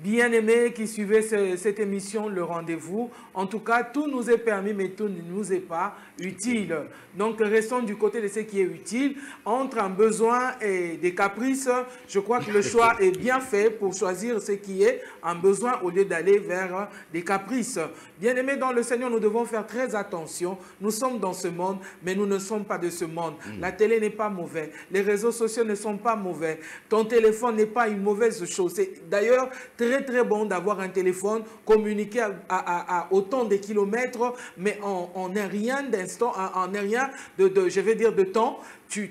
bien-aimés qui suivaient cette émission, Le Rendez-vous. En tout cas, tout nous est permis, mais tout ne nous est pas utile. Donc, restons du côté de ce qui est utile. Entre un besoin et des caprices, je crois que le choix est bien fait pour choisir ce qui est un besoin au lieu d'aller vers des caprices. Bien-aimés dans le Seigneur, nous devons faire très attention. Nous sommes dans ce monde, mais nous ne sommes pas de ce monde. La télé n'est pas mauvaise. Les réseaux sociaux ne sont pas mauvais. Ton téléphone n'est pas une mauvaise chose. C'est d'ailleurs très bon d'avoir un téléphone, communiquer à autant de kilomètres, mais en un rien d'instant, en un rien je vais dire de temps, tu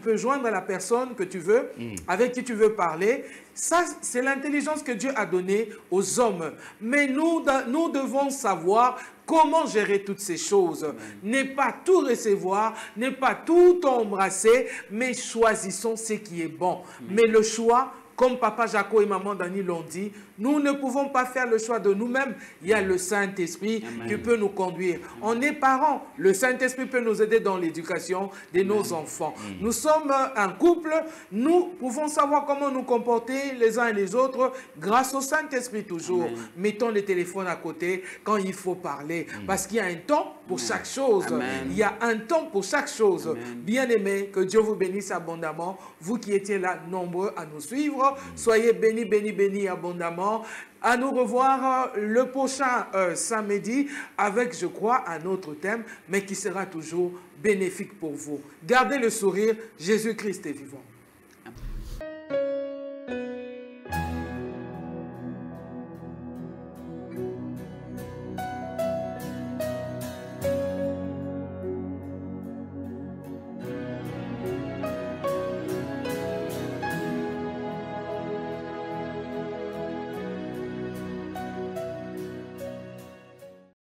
peux joindre la personne que tu veux, avec qui tu veux parler. Ça, c'est l'intelligence que Dieu a donnée aux hommes. Mais nous devons savoir comment gérer toutes ces choses. Ne pas tout recevoir, ne pas tout embrasser, mais choisissons ce qui est bon. Mais le choix Comme Papa Jaco et Maman Dani l'ont dit, nous ne pouvons pas faire le choix de nous-mêmes. Il y a le Saint-Esprit qui peut nous conduire. On est parents. Le Saint-Esprit peut nous aider dans l'éducation de nos enfants. Nous sommes un couple. Nous pouvons savoir comment nous comporter les uns et les autres grâce au Saint-Esprit toujours. Mettons le téléphone à côté quand il faut parler. Parce qu'il y a un temps pour chaque chose. Il y a un temps pour chaque chose. Bien-aimés, que Dieu vous bénisse abondamment. Vous qui étiez là nombreux à nous suivre, soyez bénis, bénis, bénis abondamment. À nous revoir le prochain samedi avec, je crois, un autre thème, mais qui sera toujours bénéfique pour vous. Gardez le sourire, Jésus-Christ est vivant.